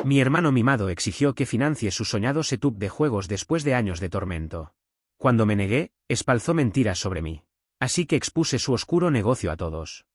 Mi hermano mimado exigió que financie su soñado setup de juegos después de años de tormento. Cuando me negué, espalzó mentiras sobre mí. Así que expuse su oscuro negocio a todos.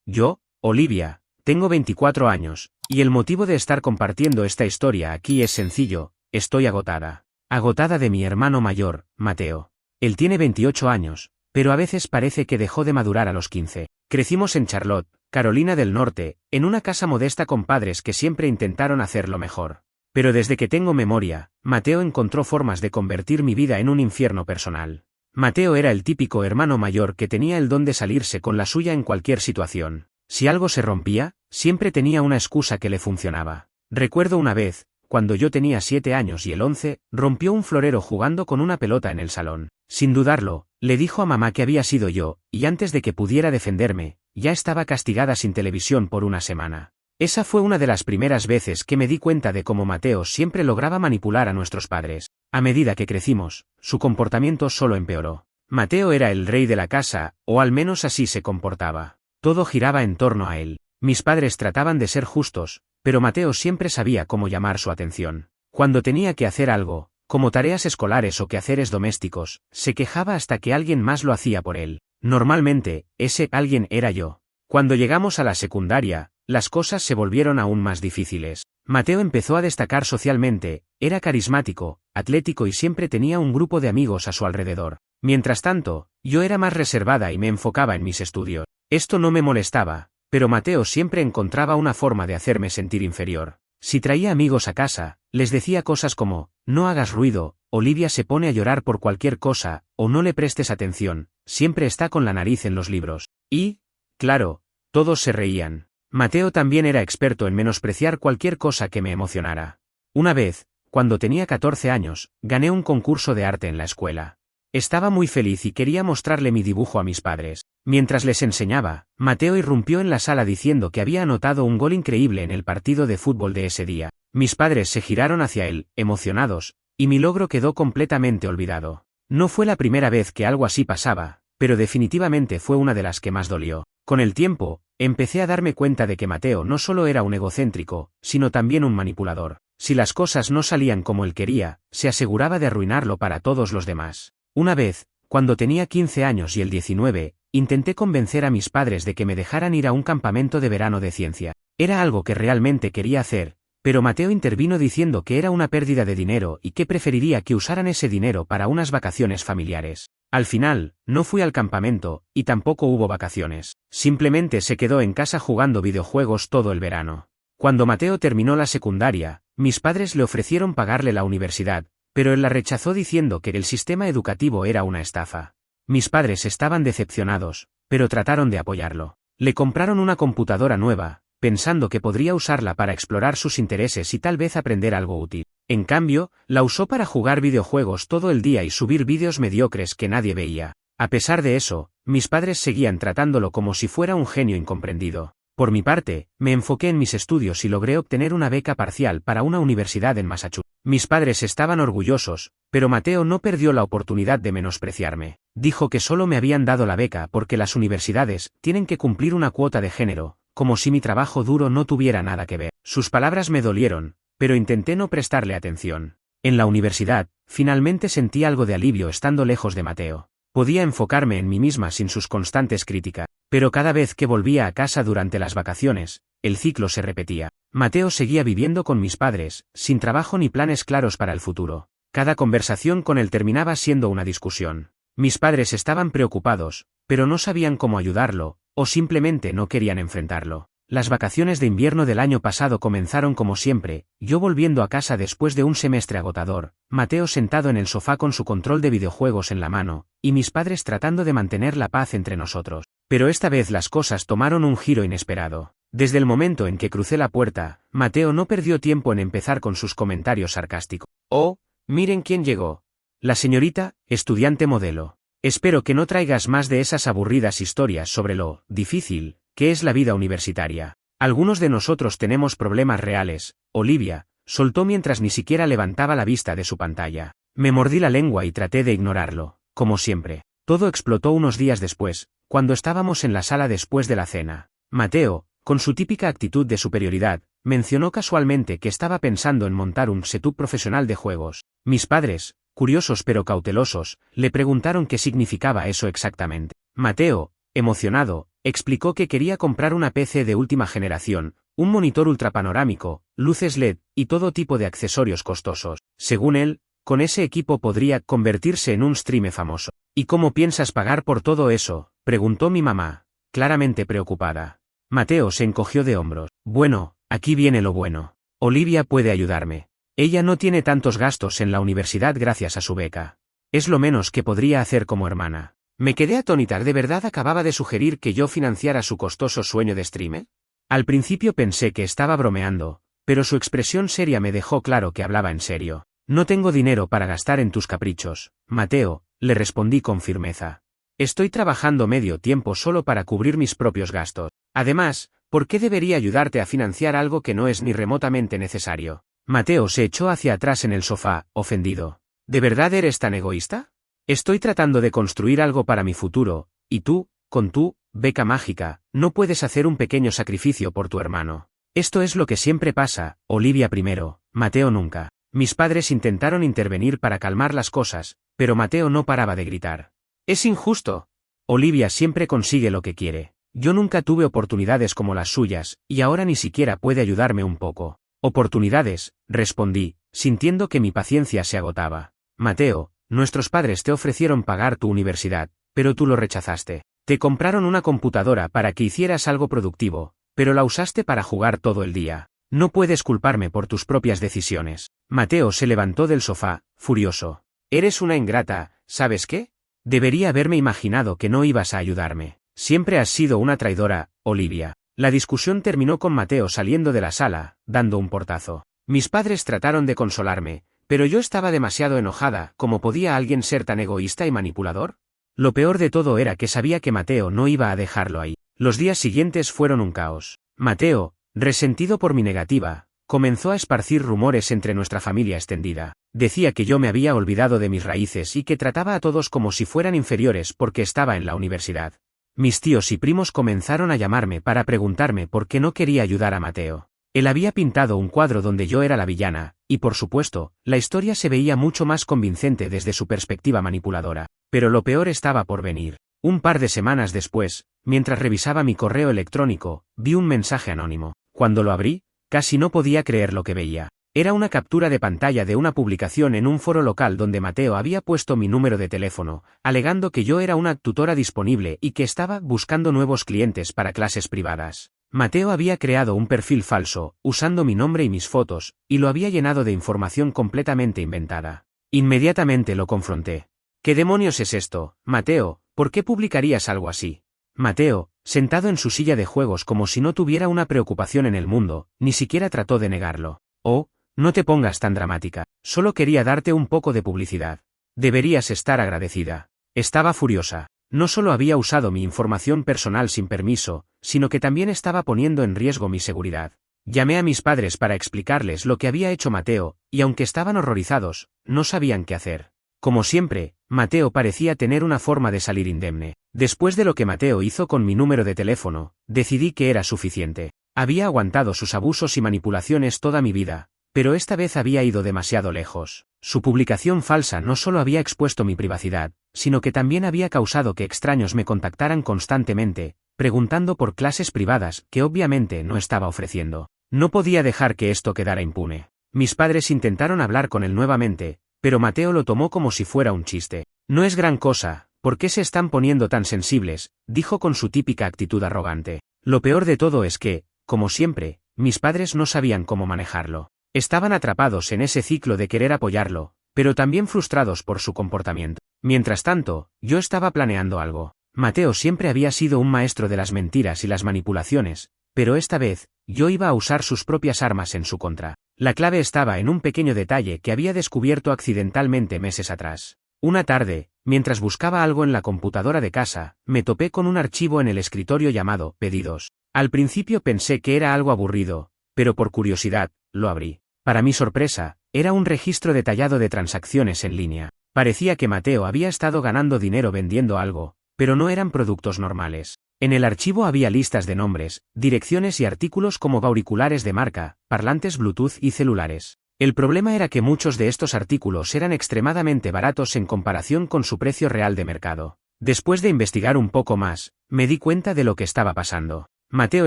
Yo, Olivia, tengo 24 años, y el motivo de estar compartiendo esta historia aquí es sencillo: estoy agotada. Agotada de mi hermano mayor, Mateo. Él tiene 28 años, pero a veces parece que dejó de madurar a los 15. Crecimos en Charlotte, Carolina del Norte, en una casa modesta con padres que siempre intentaron hacerlo mejor. Pero desde que tengo memoria, Mateo encontró formas de convertir mi vida en un infierno personal. Mateo era el típico hermano mayor que tenía el don de salirse con la suya en cualquier situación. Si algo se rompía, siempre tenía una excusa que le funcionaba. Recuerdo una vez, cuando yo tenía 7 años y él 11, rompió un florero jugando con una pelota en el salón. Sin dudarlo, le dijo a mamá que había sido yo, y antes de que pudiera defenderme, ya estaba castigada sin televisión por una semana. Esa fue una de las primeras veces que me di cuenta de cómo Mateo siempre lograba manipular a nuestros padres. A medida que crecimos, su comportamiento solo empeoró. Mateo era el rey de la casa, o al menos así se comportaba. Todo giraba en torno a él. Mis padres trataban de ser justos, pero Mateo siempre sabía cómo llamar su atención. Cuando tenía que hacer algo, como tareas escolares o quehaceres domésticos, se quejaba hasta que alguien más lo hacía por él. Normalmente, ese alguien era yo. Cuando llegamos a la secundaria, las cosas se volvieron aún más difíciles. Mateo empezó a destacar socialmente, era carismático, atlético y siempre tenía un grupo de amigos a su alrededor. Mientras tanto, yo era más reservada y me enfocaba en mis estudios. Esto no me molestaba, pero Mateo siempre encontraba una forma de hacerme sentir inferior. Si traía amigos a casa, les decía cosas como: no hagas ruido, Olivia se pone a llorar por cualquier cosa, o no le prestes atención, siempre está con la nariz en los libros. Y, claro, todos se reían. Mateo también era experto en menospreciar cualquier cosa que me emocionara. Una vez, cuando tenía 14 años, gané un concurso de arte en la escuela. Estaba muy feliz y quería mostrarle mi dibujo a mis padres. Mientras les enseñaba, Mateo irrumpió en la sala diciendo que había anotado un gol increíble en el partido de fútbol de ese día. Mis padres se giraron hacia él, emocionados, y mi logro quedó completamente olvidado. No fue la primera vez que algo así pasaba, pero definitivamente fue una de las que más dolió. Con el tiempo, empecé a darme cuenta de que Mateo no solo era un egocéntrico, sino también un manipulador. Si las cosas no salían como él quería, se aseguraba de arruinarlo para todos los demás. Una vez, cuando tenía 15 años y él 19, intenté convencer a mis padres de que me dejaran ir a un campamento de verano de ciencia. Era algo que realmente quería hacer, pero Mateo intervino diciendo que era una pérdida de dinero y que preferiría que usaran ese dinero para unas vacaciones familiares. Al final, no fui al campamento, y tampoco hubo vacaciones. Simplemente se quedó en casa jugando videojuegos todo el verano. Cuando Mateo terminó la secundaria, mis padres le ofrecieron pagarle la universidad, pero él la rechazó diciendo que el sistema educativo era una estafa. Mis padres estaban decepcionados, pero trataron de apoyarlo. Le compraron una computadora nueva, pensando que podría usarla para explorar sus intereses y tal vez aprender algo útil. En cambio, la usó para jugar videojuegos todo el día y subir vídeos mediocres que nadie veía. A pesar de eso, mis padres seguían tratándolo como si fuera un genio incomprendido. Por mi parte, me enfoqué en mis estudios y logré obtener una beca parcial para una universidad en Massachusetts. Mis padres estaban orgullosos, pero Mateo no perdió la oportunidad de menospreciarme. Dijo que solo me habían dado la beca porque las universidades tienen que cumplir una cuota de género, como si mi trabajo duro no tuviera nada que ver. Sus palabras me dolieron, pero intenté no prestarle atención. En la universidad, finalmente sentí algo de alivio estando lejos de Mateo. Podía enfocarme en mí misma sin sus constantes críticas, pero cada vez que volvía a casa durante las vacaciones, el ciclo se repetía. Mateo seguía viviendo con mis padres, sin trabajo ni planes claros para el futuro. Cada conversación con él terminaba siendo una discusión. Mis padres estaban preocupados, pero no sabían cómo ayudarlo, o simplemente no querían enfrentarlo. Las vacaciones de invierno del año pasado comenzaron como siempre, yo volviendo a casa después de un semestre agotador, Mateo sentado en el sofá con su control de videojuegos en la mano, y mis padres tratando de mantener la paz entre nosotros. Pero esta vez las cosas tomaron un giro inesperado. Desde el momento en que crucé la puerta, Mateo no perdió tiempo en empezar con sus comentarios sarcásticos. «Oh, miren quién llegó. La señorita, estudiante modelo. Espero que no traigas más de esas aburridas historias sobre lo difícil que es la vida universitaria. Algunos de nosotros tenemos problemas reales», Olivia soltó mientras ni siquiera levantaba la vista de su pantalla. Me mordí la lengua y traté de ignorarlo, como siempre. Todo explotó unos días después, cuando estábamos en la sala después de la cena. Mateo, con su típica actitud de superioridad, mencionó casualmente que estaba pensando en montar un setup profesional de juegos. Mis padres, curiosos pero cautelosos, le preguntaron qué significaba eso exactamente. Mateo, emocionado, explicó que quería comprar una PC de última generación, un monitor ultrapanorámico, luces LED, y todo tipo de accesorios costosos. Según él, con ese equipo podría convertirse en un streamer famoso. ¿Y cómo piensas pagar por todo eso?, preguntó mi mamá, claramente preocupada. Mateo se encogió de hombros. Bueno, aquí viene lo bueno. Olivia puede ayudarme. Ella no tiene tantos gastos en la universidad gracias a su beca. Es lo menos que podría hacer como hermana. Me quedé atónita. ¿De verdad acababa de sugerir que yo financiara su costoso sueño de streamer? Al principio pensé que estaba bromeando, pero su expresión seria me dejó claro que hablaba en serio. No tengo dinero para gastar en tus caprichos, Mateo, le respondí con firmeza. Estoy trabajando medio tiempo solo para cubrir mis propios gastos. Además, ¿por qué debería ayudarte a financiar algo que no es ni remotamente necesario? Mateo se echó hacia atrás en el sofá, ofendido. ¿De verdad eres tan egoísta? Estoy tratando de construir algo para mi futuro, y tú, con tu beca mágica, no puedes hacer un pequeño sacrificio por tu hermano. Esto es lo que siempre pasa, Olivia primero, Mateo nunca. Mis padres intentaron intervenir para calmar las cosas, pero Mateo no paraba de gritar. Es injusto. Olivia siempre consigue lo que quiere. Yo nunca tuve oportunidades como las suyas, y ahora ni siquiera puede ayudarme un poco. Oportunidades, respondí, sintiendo que mi paciencia se agotaba. Mateo, nuestros padres te ofrecieron pagar tu universidad, pero tú lo rechazaste. Te compraron una computadora para que hicieras algo productivo, pero la usaste para jugar todo el día. No puedes culparme por tus propias decisiones. Mateo se levantó del sofá, furioso. Eres una ingrata, ¿sabes qué? Debería haberme imaginado que no ibas a ayudarme. Siempre has sido una traidora, Olivia. La discusión terminó con Mateo saliendo de la sala, dando un portazo. Mis padres trataron de consolarme, pero yo estaba demasiado enojada. ¿Cómo podía alguien ser tan egoísta y manipulador? Lo peor de todo era que sabía que Mateo no iba a dejarlo ahí. Los días siguientes fueron un caos. Mateo, resentido por mi negativa, comenzó a esparcir rumores entre nuestra familia extendida. Decía que yo me había olvidado de mis raíces y que trataba a todos como si fueran inferiores porque estaba en la universidad. Mis tíos y primos comenzaron a llamarme para preguntarme por qué no quería ayudar a Mateo. Él había pintado un cuadro donde yo era la villana, y por supuesto, la historia se veía mucho más convincente desde su perspectiva manipuladora. Pero lo peor estaba por venir. Un par de semanas después, mientras revisaba mi correo electrónico, vi un mensaje anónimo. Cuando lo abrí, casi no podía creer lo que veía. Era una captura de pantalla de una publicación en un foro local donde Mateo había puesto mi número de teléfono, alegando que yo era una tutora disponible y que estaba buscando nuevos clientes para clases privadas. Mateo había creado un perfil falso, usando mi nombre y mis fotos, y lo había llenado de información completamente inventada. Inmediatamente lo confronté. ¿Qué demonios es esto, Mateo? ¿Por qué publicarías algo así? Mateo, sentado en su silla de juegos como si no tuviera una preocupación en el mundo, ni siquiera trató de negarlo. Oh, no te pongas tan dramática, solo quería darte un poco de publicidad. Deberías estar agradecida. Estaba furiosa. No solo había usado mi información personal sin permiso, sino que también estaba poniendo en riesgo mi seguridad. Llamé a mis padres para explicarles lo que había hecho Mateo, y aunque estaban horrorizados, no sabían qué hacer. Como siempre, Mateo parecía tener una forma de salir indemne. Después de lo que Mateo hizo con mi número de teléfono, decidí que era suficiente. Había aguantado sus abusos y manipulaciones toda mi vida, pero esta vez había ido demasiado lejos. Su publicación falsa no solo había expuesto mi privacidad, sino que también había causado que extraños me contactaran constantemente, preguntando por clases privadas que obviamente no estaba ofreciendo. No podía dejar que esto quedara impune. Mis padres intentaron hablar con él nuevamente, pero Mateo lo tomó como si fuera un chiste. No es gran cosa, ¿por qué se están poniendo tan sensibles?, dijo con su típica actitud arrogante. Lo peor de todo es que, como siempre, mis padres no sabían cómo manejarlo. Estaban atrapados en ese ciclo de querer apoyarlo, pero también frustrados por su comportamiento. Mientras tanto, yo estaba planeando algo. Mateo siempre había sido un maestro de las mentiras y las manipulaciones, pero esta vez, yo iba a usar sus propias armas en su contra. La clave estaba en un pequeño detalle que había descubierto accidentalmente meses atrás. Una tarde, mientras buscaba algo en la computadora de casa, me topé con un archivo en el escritorio llamado Pedidos. Al principio pensé que era algo aburrido, pero por curiosidad, lo abrí. Para mi sorpresa, era un registro detallado de transacciones en línea. Parecía que Mateo había estado ganando dinero vendiendo algo, pero no eran productos normales. En el archivo había listas de nombres, direcciones y artículos como auriculares de marca, parlantes Bluetooth y celulares. El problema era que muchos de estos artículos eran extremadamente baratos en comparación con su precio real de mercado. Después de investigar un poco más, me di cuenta de lo que estaba pasando. Mateo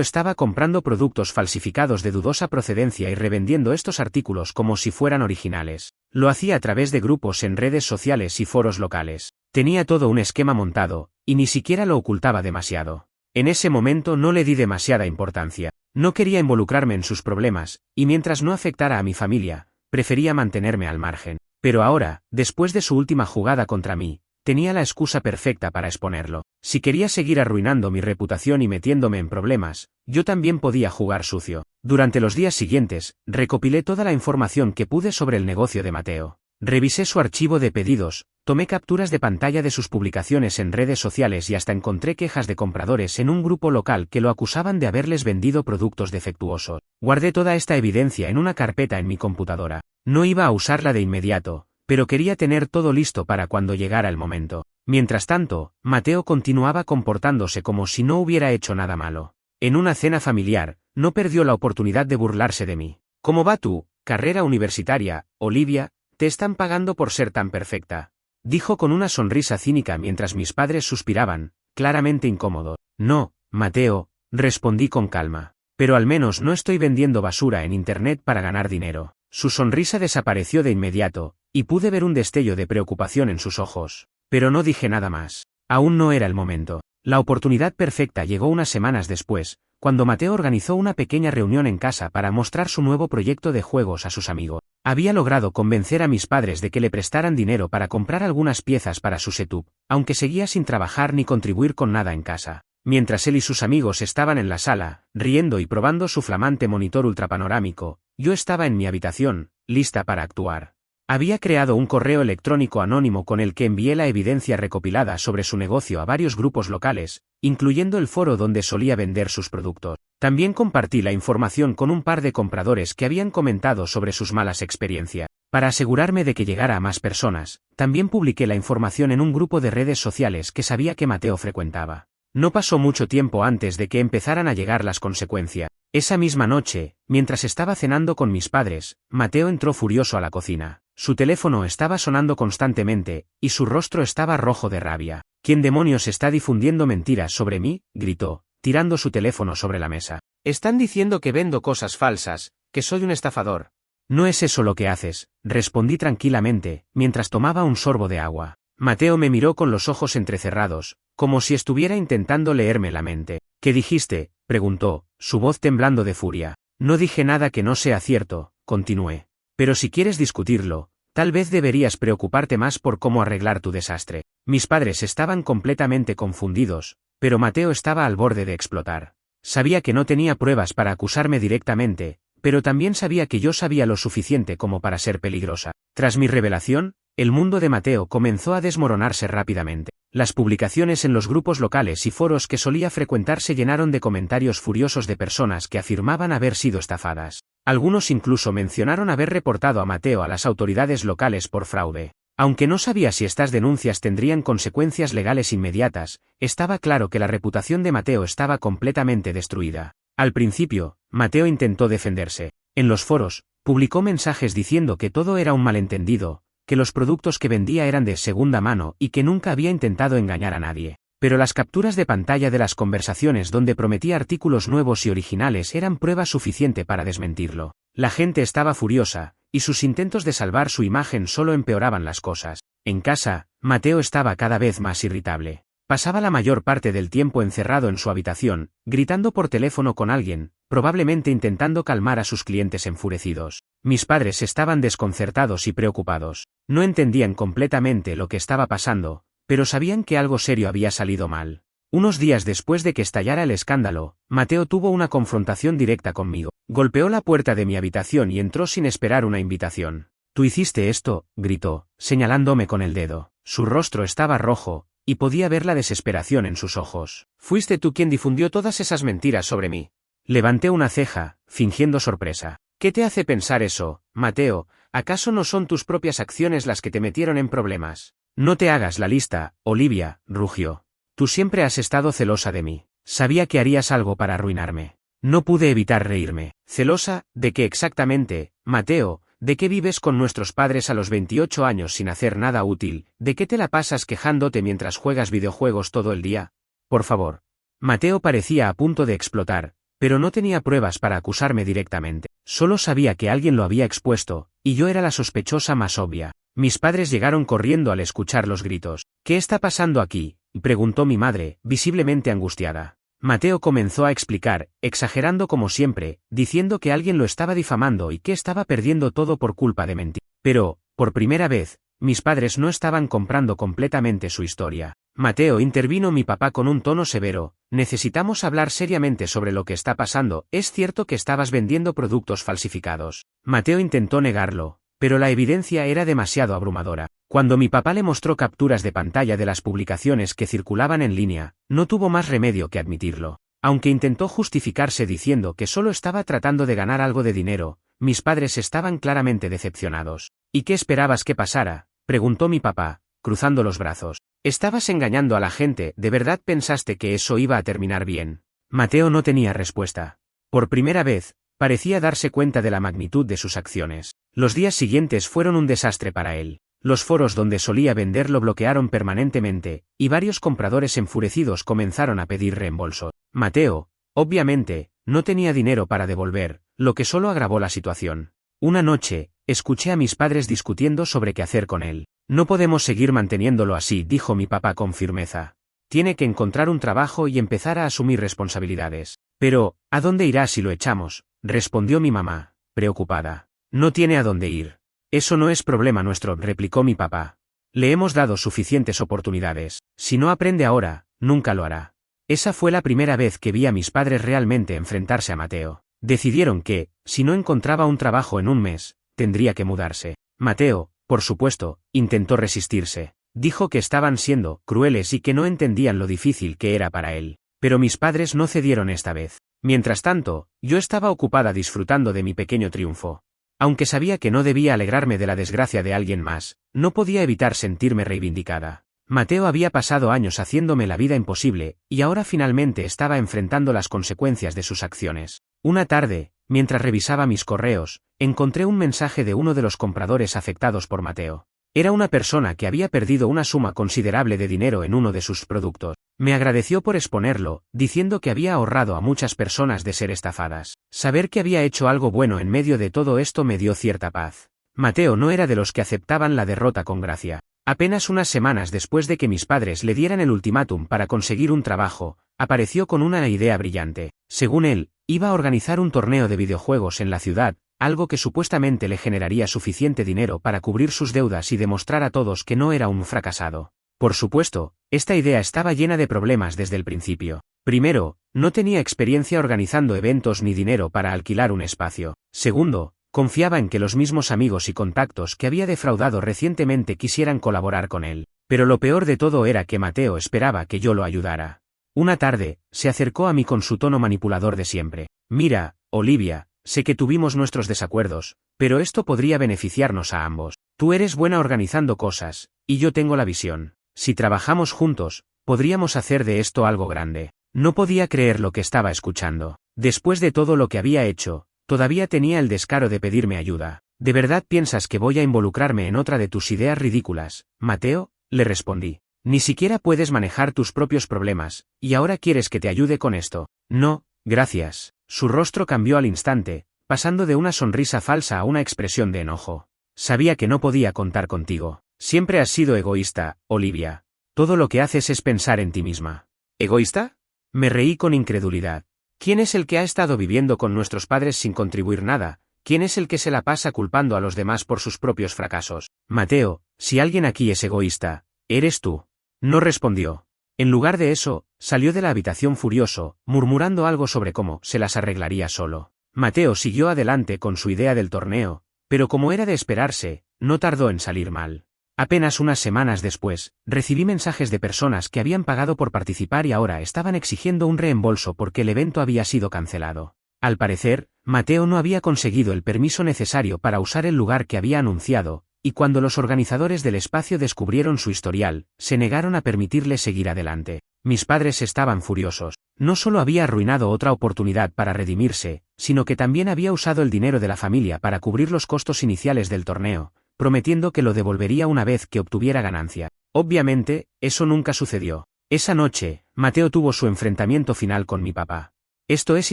estaba comprando productos falsificados de dudosa procedencia y revendiendo estos artículos como si fueran originales. Lo hacía a través de grupos en redes sociales y foros locales. Tenía todo un esquema montado, y ni siquiera lo ocultaba demasiado. En ese momento no le di demasiada importancia. No quería involucrarme en sus problemas, y mientras no afectara a mi familia, prefería mantenerme al margen. Pero ahora, después de su última jugada contra mí, tenía la excusa perfecta para exponerlo. Si quería seguir arruinando mi reputación y metiéndome en problemas, yo también podía jugar sucio. Durante los días siguientes, recopilé toda la información que pude sobre el negocio de Mateo. Revisé su archivo de pedidos, tomé capturas de pantalla de sus publicaciones en redes sociales y hasta encontré quejas de compradores en un grupo local que lo acusaban de haberles vendido productos defectuosos. Guardé toda esta evidencia en una carpeta en mi computadora. No iba a usarla de inmediato, pero quería tener todo listo para cuando llegara el momento. Mientras tanto, Mateo continuaba comportándose como si no hubiera hecho nada malo. En una cena familiar, no perdió la oportunidad de burlarse de mí. ¿Cómo va tu carrera universitaria, Olivia? Te están pagando por ser tan perfecta, dijo con una sonrisa cínica mientras mis padres suspiraban, claramente incómodos. No, Mateo, respondí con calma. Pero al menos no estoy vendiendo basura en internet para ganar dinero. Su sonrisa desapareció de inmediato, y pude ver un destello de preocupación en sus ojos. Pero no dije nada más. Aún no era el momento. La oportunidad perfecta llegó unas semanas después, cuando Mateo organizó una pequeña reunión en casa para mostrar su nuevo proyecto de juegos a sus amigos. Había logrado convencer a mis padres de que le prestaran dinero para comprar algunas piezas para su setup, aunque seguía sin trabajar ni contribuir con nada en casa. Mientras él y sus amigos estaban en la sala, riendo y probando su flamante monitor ultrapanorámico, yo estaba en mi habitación, lista para actuar. Había creado un correo electrónico anónimo con el que envié la evidencia recopilada sobre su negocio a varios grupos locales, incluyendo el foro donde solía vender sus productos. También compartí la información con un par de compradores que habían comentado sobre sus malas experiencias. Para asegurarme de que llegara a más personas, también publiqué la información en un grupo de redes sociales que sabía que Mateo frecuentaba. No pasó mucho tiempo antes de que empezaran a llegar las consecuencias. Esa misma noche, mientras estaba cenando con mis padres, Mateo entró furioso a la cocina. Su teléfono estaba sonando constantemente, y su rostro estaba rojo de rabia. ¿Quién demonios está difundiendo mentiras sobre mí?, gritó, tirando su teléfono sobre la mesa. Están diciendo que vendo cosas falsas, que soy un estafador. No es eso lo que haces, respondí tranquilamente, mientras tomaba un sorbo de agua. Mateo me miró con los ojos entrecerrados, como si estuviera intentando leerme la mente. ¿Qué dijiste?, preguntó, su voz temblando de furia. No dije nada que no sea cierto, continué. Pero si quieres discutirlo, tal vez deberías preocuparte más por cómo arreglar tu desastre. Mis padres estaban completamente confundidos, pero Mateo estaba al borde de explotar. Sabía que no tenía pruebas para acusarme directamente, pero también sabía que yo sabía lo suficiente como para ser peligrosa. Tras mi revelación, el mundo de Mateo comenzó a desmoronarse rápidamente. Las publicaciones en los grupos locales y foros que solía frecuentar se llenaron de comentarios furiosos de personas que afirmaban haber sido estafadas. Algunos incluso mencionaron haber reportado a Mateo a las autoridades locales por fraude. Aunque no sabía si estas denuncias tendrían consecuencias legales inmediatas, estaba claro que la reputación de Mateo estaba completamente destruida. Al principio, Mateo intentó defenderse. En los foros, publicó mensajes diciendo que todo era un malentendido, que los productos que vendía eran de segunda mano y que nunca había intentado engañar a nadie. Pero las capturas de pantalla de las conversaciones donde prometía artículos nuevos y originales eran prueba suficiente para desmentirlo. La gente estaba furiosa, y sus intentos de salvar su imagen solo empeoraban las cosas. En casa, Mateo estaba cada vez más irritable. Pasaba la mayor parte del tiempo encerrado en su habitación, gritando por teléfono con alguien, probablemente intentando calmar a sus clientes enfurecidos. Mis padres estaban desconcertados y preocupados. No entendían completamente lo que estaba pasando, pero sabían que algo serio había salido mal. Unos días después de que estallara el escándalo, Mateo tuvo una confrontación directa conmigo. Golpeó la puerta de mi habitación y entró sin esperar una invitación. «¿Tú hiciste esto?», gritó, señalándome con el dedo. Su rostro estaba rojo, y podía ver la desesperación en sus ojos. «¿Fuiste tú quien difundió todas esas mentiras sobre mí?». Levanté una ceja, fingiendo sorpresa. «¿Qué te hace pensar eso, Mateo? ¿Acaso no son tus propias acciones las que te metieron en problemas?». «No te hagas la lista, Olivia», rugió. «Tú siempre has estado celosa de mí. Sabía que harías algo para arruinarme. No pude evitar reírme. ¿Celosa? ¿De qué exactamente, Mateo? ¿De qué vives con nuestros padres a los 28 años sin hacer nada útil? ¿De qué te la pasas quejándote mientras juegas videojuegos todo el día? Por favor. Mateo parecía a punto de explotar, pero no tenía pruebas para acusarme directamente. Solo sabía que alguien lo había expuesto, y yo era la sospechosa más obvia. Mis padres llegaron corriendo al escuchar los gritos. ¿Qué está pasando aquí?, preguntó mi madre, visiblemente angustiada. Mateo comenzó a explicar, exagerando como siempre, diciendo que alguien lo estaba difamando y que estaba perdiendo todo por culpa de mentir. Pero, por primera vez, mis padres no estaban comprando completamente su historia. Mateo, intervino mi papá con un tono severo, necesitamos hablar seriamente sobre lo que está pasando. ¿Es cierto que estabas vendiendo productos falsificados? Mateo intentó negarlo, pero la evidencia era demasiado abrumadora. Cuando mi papá le mostró capturas de pantalla de las publicaciones que circulaban en línea, no tuvo más remedio que admitirlo. Aunque intentó justificarse diciendo que solo estaba tratando de ganar algo de dinero, mis padres estaban claramente decepcionados. ¿Y qué esperabas que pasara?, preguntó mi papá, cruzando los brazos. Estabas engañando a la gente. ¿De verdad pensaste que eso iba a terminar bien? Mateo no tenía respuesta. Por primera vez, parecía darse cuenta de la magnitud de sus acciones. Los días siguientes fueron un desastre para él. Los foros donde solía vender lo bloquearon permanentemente, y varios compradores enfurecidos comenzaron a pedir reembolso. Mateo, obviamente, no tenía dinero para devolver, lo que solo agravó la situación. Una noche, escuché a mis padres discutiendo sobre qué hacer con él. No podemos seguir manteniéndolo así, dijo mi papá con firmeza. Tiene que encontrar un trabajo y empezar a asumir responsabilidades. Pero, ¿a dónde irá si lo echamos?, respondió mi mamá, preocupada. No tiene a dónde ir. Eso no es problema nuestro, replicó mi papá. Le hemos dado suficientes oportunidades. Si no aprende ahora, nunca lo hará. Esa fue la primera vez que vi a mis padres realmente enfrentarse a Mateo. Decidieron que, si no encontraba un trabajo en un mes, tendría que mudarse. Mateo, por supuesto, intentó resistirse. Dijo que estaban siendo crueles y que no entendían lo difícil que era para él. Pero mis padres no cedieron esta vez. Mientras tanto, yo estaba ocupada disfrutando de mi pequeño triunfo. Aunque sabía que no debía alegrarme de la desgracia de alguien más, no podía evitar sentirme reivindicada. Mateo había pasado años haciéndome la vida imposible, y ahora finalmente estaba enfrentando las consecuencias de sus acciones. Una tarde, mientras revisaba mis correos, encontré un mensaje de uno de los compradores afectados por Mateo. Era una persona que había perdido una suma considerable de dinero en uno de sus productos. Me agradeció por exponerlo, diciendo que había ahorrado a muchas personas de ser estafadas. Saber que había hecho algo bueno en medio de todo esto me dio cierta paz. Mateo no era de los que aceptaban la derrota con gracia. Apenas unas semanas después de que mis padres le dieran el ultimátum para conseguir un trabajo, apareció con una idea brillante. Según él, iba a organizar un torneo de videojuegos en la ciudad, algo que supuestamente le generaría suficiente dinero para cubrir sus deudas y demostrar a todos que no era un fracasado. Por supuesto, esta idea estaba llena de problemas desde el principio. Primero, no tenía experiencia organizando eventos ni dinero para alquilar un espacio. Segundo, confiaba en que los mismos amigos y contactos que había defraudado recientemente quisieran colaborar con él. Pero lo peor de todo era que Mateo esperaba que yo lo ayudara. Una tarde, se acercó a mí con su tono manipulador de siempre. Mira, Olivia, sé que tuvimos nuestros desacuerdos, pero esto podría beneficiarnos a ambos. Tú eres buena organizando cosas, y yo tengo la visión. Si trabajamos juntos, podríamos hacer de esto algo grande. No podía creer lo que estaba escuchando. Después de todo lo que había hecho, todavía tenía el descaro de pedirme ayuda. ¿De verdad piensas que voy a involucrarme en otra de tus ideas ridículas, Mateo?, le respondí. Ni siquiera puedes manejar tus propios problemas, y ahora quieres que te ayude con esto. No, gracias. Su rostro cambió al instante, pasando de una sonrisa falsa a una expresión de enojo. Sabía que no podía contar contigo. Siempre has sido egoísta, Olivia. Todo lo que haces es pensar en ti misma. ¿Egoísta? Me reí con incredulidad. ¿Quién es el que ha estado viviendo con nuestros padres sin contribuir nada? ¿Quién es el que se la pasa culpando a los demás por sus propios fracasos? Mateo, si alguien aquí es egoísta, eres tú. No respondió. En lugar de eso, salió de la habitación furioso, murmurando algo sobre cómo se las arreglaría solo. Mateo siguió adelante con su idea del torneo, pero como era de esperarse, no tardó en salir mal. Apenas unas semanas después, recibí mensajes de personas que habían pagado por participar y ahora estaban exigiendo un reembolso porque el evento había sido cancelado. Al parecer, Mateo no había conseguido el permiso necesario para usar el lugar que había anunciado, y cuando los organizadores del espacio descubrieron su historial, se negaron a permitirle seguir adelante. Mis padres estaban furiosos. No solo había arruinado otra oportunidad para redimirse, sino que también había usado el dinero de la familia para cubrir los costos iniciales del torneo, prometiendo que lo devolvería una vez que obtuviera ganancia. Obviamente, eso nunca sucedió. Esa noche, Mateo tuvo su enfrentamiento final con mi papá. Esto es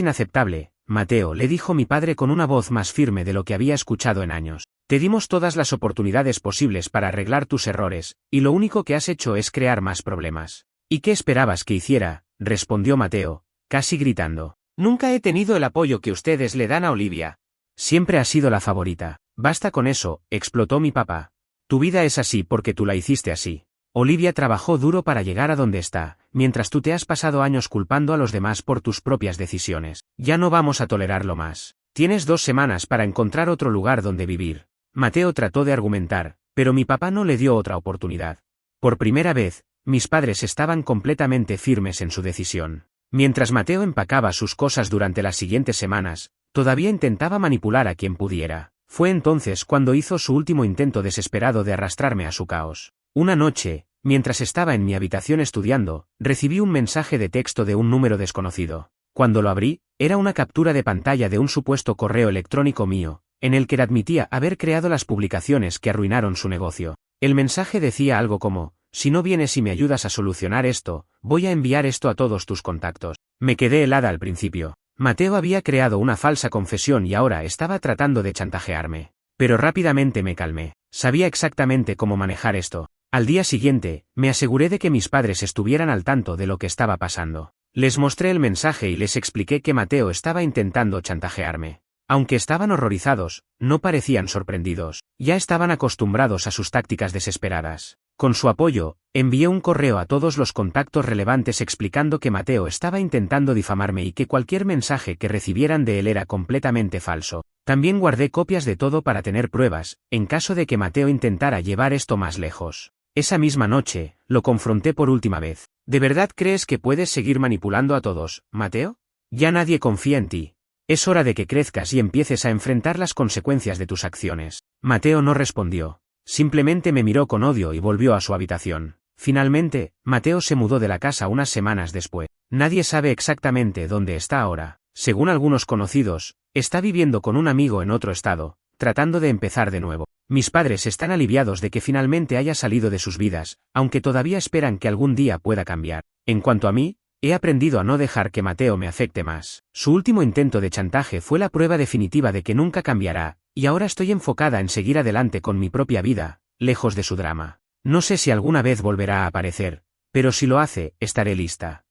inaceptable, Mateo, le dijo mi padre con una voz más firme de lo que había escuchado en años. Te dimos todas las oportunidades posibles para arreglar tus errores, y lo único que has hecho es crear más problemas. ¿Y qué esperabas que hiciera?, respondió Mateo, casi gritando. Nunca he tenido el apoyo que ustedes le dan a Olivia. Siempre ha sido la favorita. Basta con eso, explotó mi papá. Tu vida es así porque tú la hiciste así. Olivia trabajó duro para llegar a donde está, mientras tú te has pasado años culpando a los demás por tus propias decisiones. Ya no vamos a tolerarlo más. Tienes 2 semanas para encontrar otro lugar donde vivir. Mateo trató de argumentar, pero mi papá no le dio otra oportunidad. Por primera vez, mis padres estaban completamente firmes en su decisión. Mientras Mateo empacaba sus cosas durante las siguientes semanas, todavía intentaba manipular a quien pudiera. Fue entonces cuando hizo su último intento desesperado de arrastrarme a su caos. Una noche, mientras estaba en mi habitación estudiando, recibí un mensaje de texto de un número desconocido. Cuando lo abrí, era una captura de pantalla de un supuesto correo electrónico mío, en el que admitía haber creado las publicaciones que arruinaron su negocio. El mensaje decía algo como: si no vienes y me ayudas a solucionar esto, voy a enviar esto a todos tus contactos. Me quedé helada al principio. Mateo había creado una falsa confesión y ahora estaba tratando de chantajearme. Pero rápidamente me calmé. Sabía exactamente cómo manejar esto. Al día siguiente, me aseguré de que mis padres estuvieran al tanto de lo que estaba pasando. Les mostré el mensaje y les expliqué que Mateo estaba intentando chantajearme. Aunque estaban horrorizados, no parecían sorprendidos. Ya estaban acostumbrados a sus tácticas desesperadas. Con su apoyo, envié un correo a todos los contactos relevantes explicando que Mateo estaba intentando difamarme y que cualquier mensaje que recibieran de él era completamente falso. También guardé copias de todo para tener pruebas, en caso de que Mateo intentara llevar esto más lejos. Esa misma noche, lo confronté por última vez. ¿De verdad crees que puedes seguir manipulando a todos, Mateo? Ya nadie confía en ti. Es hora de que crezcas y empieces a enfrentar las consecuencias de tus acciones. Mateo no respondió. Simplemente me miró con odio y volvió a su habitación. Finalmente, Mateo se mudó de la casa unas semanas después. Nadie sabe exactamente dónde está ahora. Según algunos conocidos, está viviendo con un amigo en otro estado, tratando de empezar de nuevo. Mis padres están aliviados de que finalmente haya salido de sus vidas, aunque todavía esperan que algún día pueda cambiar. En cuanto a mí, he aprendido a no dejar que Mateo me afecte más. Su último intento de chantaje fue la prueba definitiva de que nunca cambiará, y ahora estoy enfocada en seguir adelante con mi propia vida, lejos de su drama. No sé si alguna vez volverá a aparecer, pero si lo hace, estaré lista.